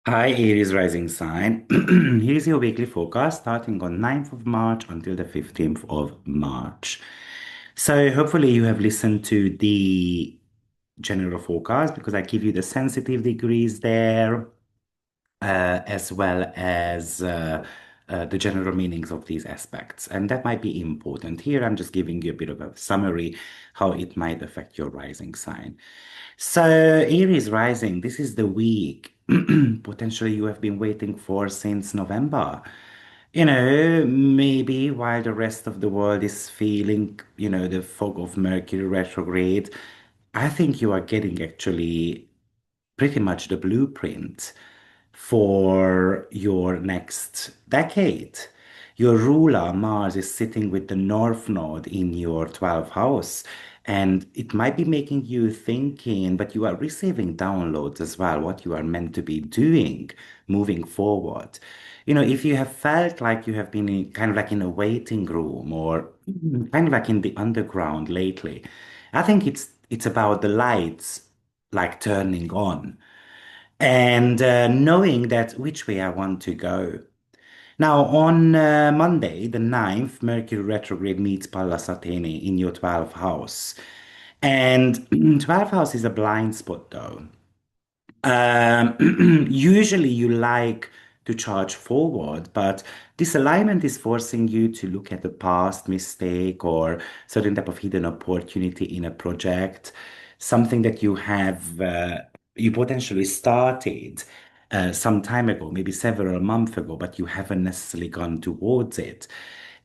Hi, Aries rising sign. Here's your weekly forecast starting on 9th of March until the 15th of March. So, hopefully, you have listened to the general forecast because I give you the sensitive degrees there, as well as the general meanings of these aspects. And that might be important. Here, I'm just giving you a bit of a summary how it might affect your rising sign. So, Aries rising, this is the week potentially you have been waiting for since November. Maybe while the rest of the world is feeling, the fog of Mercury retrograde, I think you are getting actually pretty much the blueprint for your next decade. Your ruler, Mars, is sitting with the North Node in your 12th house, and it might be making you thinking, but you are receiving downloads as well, what you are meant to be doing moving forward. If you have felt like you have been kind of like in a waiting room or kind of like in the underground lately, I think it's about the lights like turning on and knowing that which way I want to go. Now, on Monday, the 9th, Mercury retrograde meets Pallas Athene in your 12th house. And 12th house is a blind spot, though. Usually you like to charge forward, but this alignment is forcing you to look at the past mistake or certain type of hidden opportunity in a project, something that you potentially started some time ago, maybe several months ago, but you haven't necessarily gone towards it.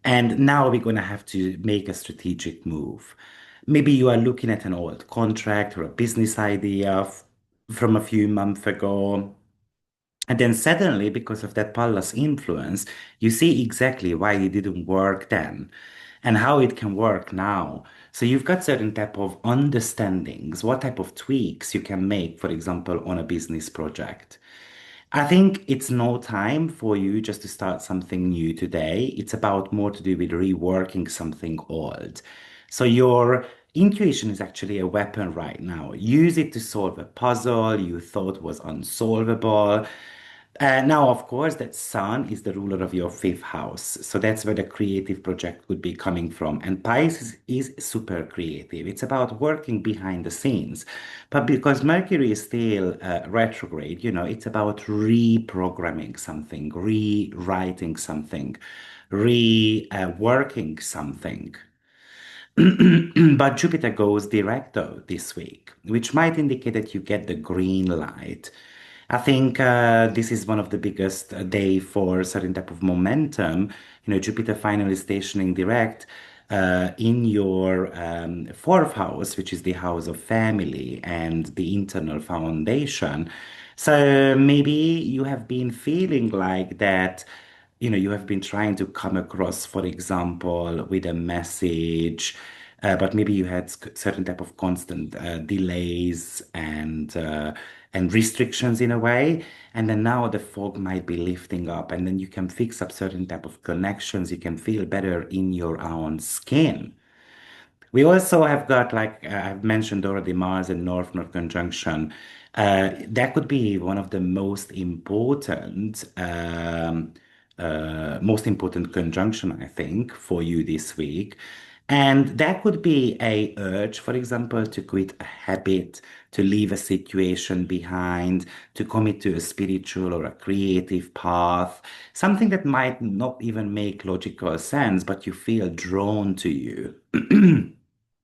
And now we're going to have to make a strategic move. Maybe you are looking at an old contract or a business idea from a few months ago. And then suddenly, because of that Pallas influence, you see exactly why it didn't work then and how it can work now. So you've got certain type of understandings, what type of tweaks you can make, for example, on a business project. I think it's no time for you just to start something new today. It's about more to do with reworking something old. So your intuition is actually a weapon right now. Use it to solve a puzzle you thought was unsolvable. Now, of course, that Sun is the ruler of your fifth house. So that's where the creative project would be coming from. And Pisces is super creative. It's about working behind the scenes. But because Mercury is still retrograde, it's about reprogramming something, rewriting something, reworking something. But Jupiter goes direct though this week, which might indicate that you get the green light. I think this is one of the biggest day for certain type of momentum. Jupiter finally stationing direct in your fourth house, which is the house of family and the internal foundation. So maybe you have been feeling like that, you have been trying to come across, for example, with a message, but maybe you had certain type of constant delays and restrictions in a way. And then now the fog might be lifting up, and then you can fix up certain type of connections. You can feel better in your own skin. We also have got, like I've mentioned already, Mars and North Node conjunction. That could be one of the most important conjunction, I think, for you this week. And that could be a urge, for example, to quit a habit, to leave a situation behind, to commit to a spiritual or a creative path, something that might not even make logical sense, but you feel drawn to you.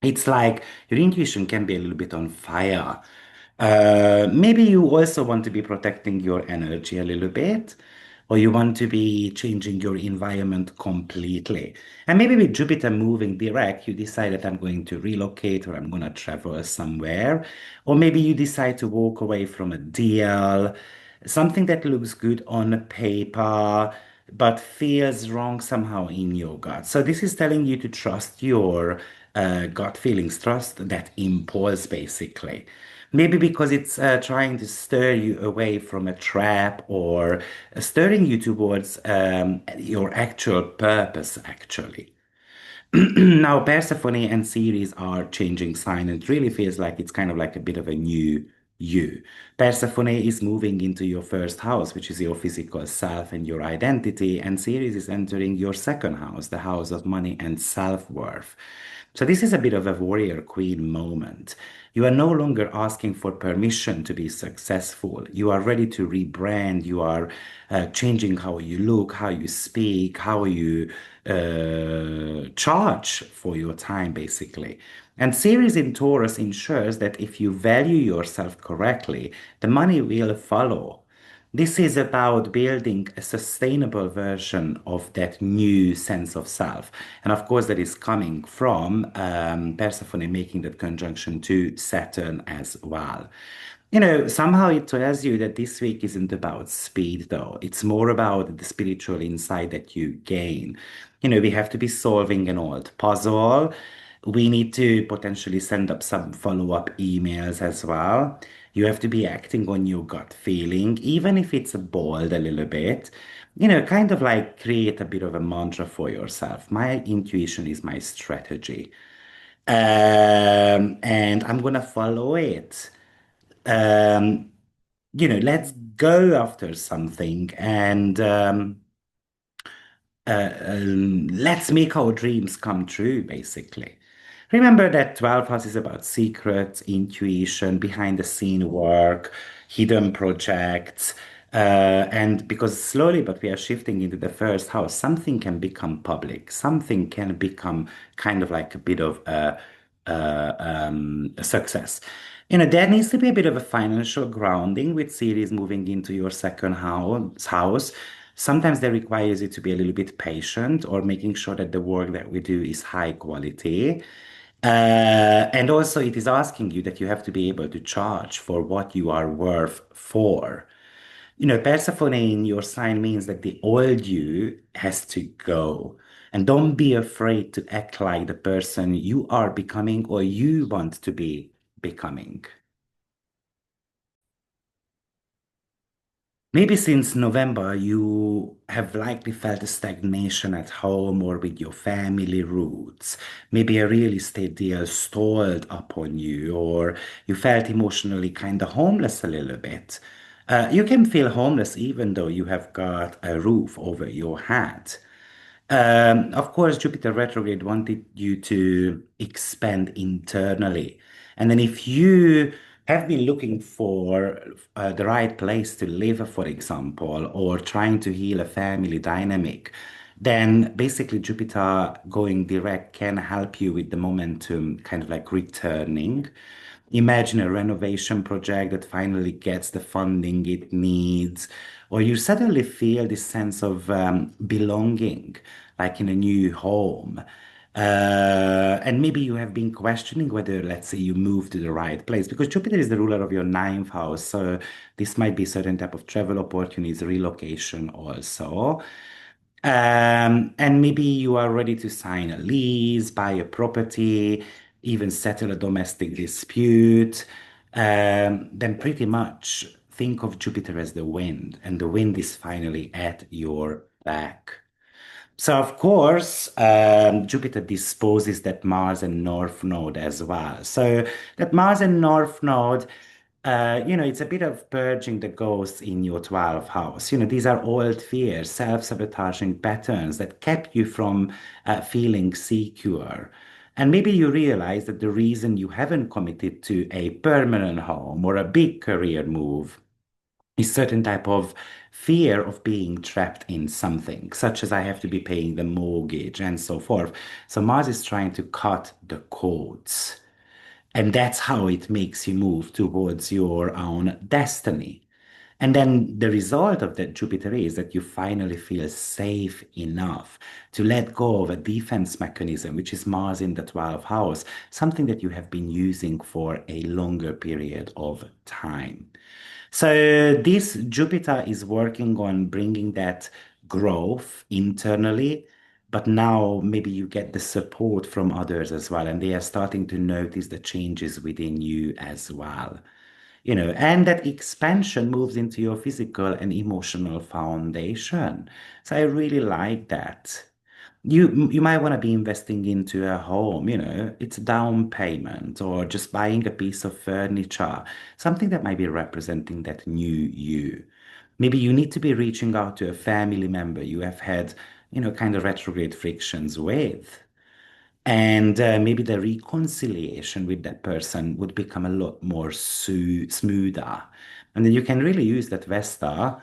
It's like your intuition can be a little bit on fire. Maybe you also want to be protecting your energy a little bit, or you want to be changing your environment completely. And maybe with Jupiter moving direct, you decide that I'm going to relocate or I'm going to travel somewhere. Or maybe you decide to walk away from a deal, something that looks good on paper, but feels wrong somehow in your gut. So this is telling you to trust your gut feelings, trust that impulse basically. Maybe because it's trying to stir you away from a trap or stirring you towards your actual purpose, actually. Now, Persephone and Ceres are changing sign. It really feels like it's kind of like a bit of a new you. Persephone is moving into your first house, which is your physical self and your identity, and Ceres is entering your second house, the house of money and self-worth. So this is a bit of a warrior queen moment. You are no longer asking for permission to be successful. You are ready to rebrand. You are changing how you look, how you speak, how you charge for your time, basically. And Ceres in Taurus ensures that if you value yourself correctly, the money will follow. This is about building a sustainable version of that new sense of self. And of course, that is coming from Persephone making that conjunction to Saturn as well. Somehow it tells you that this week isn't about speed, though. It's more about the spiritual insight that you gain. We have to be solving an old puzzle. We need to potentially send up some follow-up emails as well. You have to be acting on your gut feeling, even if it's bold a little bit. Kind of like create a bit of a mantra for yourself. My intuition is my strategy. And I'm gonna follow it. Um, let's go after something and let's make our dreams come true, basically. Remember that 12 House is about secrets, intuition, behind the scene work, hidden projects. And because slowly, but we are shifting into the first house, something can become public. Something can become kind of like a bit of a success. There needs to be a bit of a financial grounding with Ceres moving into your second house. Sometimes that requires you to be a little bit patient or making sure that the work that we do is high quality. And also, it is asking you that you have to be able to charge for what you are worth for. Persephone in your sign means that the old you has to go. And don't be afraid to act like the person you are becoming or you want to be becoming. Maybe since November, you have likely felt a stagnation at home or with your family roots. Maybe a real estate deal stalled upon you, or you felt emotionally kind of homeless a little bit. You can feel homeless even though you have got a roof over your head. Of course, Jupiter retrograde wanted you to expand internally. And then if you have been looking for the right place to live, for example, or trying to heal a family dynamic, then basically Jupiter going direct can help you with the momentum kind of like returning. Imagine a renovation project that finally gets the funding it needs, or you suddenly feel this sense of belonging, like in a new home. And maybe you have been questioning whether, let's say, you move to the right place because Jupiter is the ruler of your ninth house. So this might be certain type of travel opportunities, relocation also. And maybe you are ready to sign a lease, buy a property, even settle a domestic dispute. Then pretty much think of Jupiter as the wind, and the wind is finally at your back. So, of course, Jupiter disposes that Mars and North Node as well. So, that Mars and North Node, it's a bit of purging the ghosts in your 12th house. These are old fears, self-sabotaging patterns that kept you from feeling secure. And maybe you realize that the reason you haven't committed to a permanent home or a big career move is certain type of fear of being trapped in something, such as I have to be paying the mortgage and so forth. So Mars is trying to cut the cords. And that's how it makes you move towards your own destiny. And then the result of that Jupiter is that you finally feel safe enough to let go of a defense mechanism, which is Mars in the 12th house, something that you have been using for a longer period of time. So this Jupiter is working on bringing that growth internally, but now maybe you get the support from others as well, and they are starting to notice the changes within you as well. And that expansion moves into your physical and emotional foundation. So I really like that. You might want to be investing into a home, it's a down payment or just buying a piece of furniture, something that might be representing that new you. Maybe you need to be reaching out to a family member you have had, kind of retrograde frictions with. And maybe the reconciliation with that person would become a lot more smoother. And then you can really use that Vesta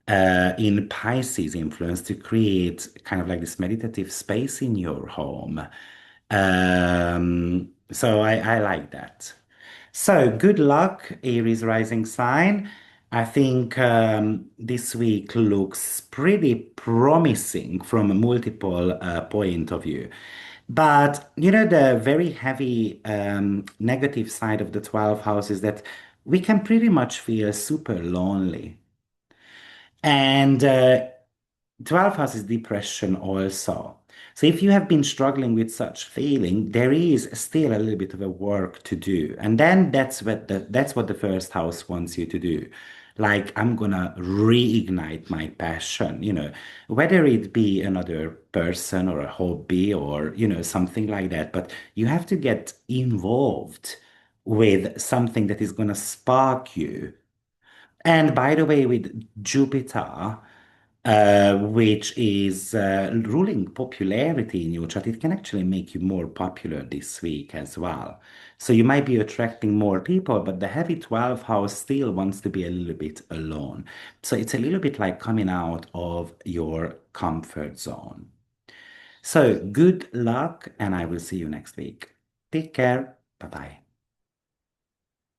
in Pisces influence to create kind of like this meditative space in your home. So I like that. So good luck, Aries rising sign. I think this week looks pretty promising from a multiple point of view. But the very heavy negative side of the 12th house is that we can pretty much feel super lonely. And 12 house is depression also. So if you have been struggling with such feeling, there is still a little bit of a work to do. And then that's what the first house wants you to do. Like I'm gonna reignite my passion, whether it be another person or a hobby or, something like that. But you have to get involved with something that is gonna spark you. And by the way, with Jupiter, which is ruling popularity in your chart, it can actually make you more popular this week as well. So you might be attracting more people, but the heavy 12th house still wants to be a little bit alone. So it's a little bit like coming out of your comfort zone. So good luck, and I will see you next week. Take care. Bye bye.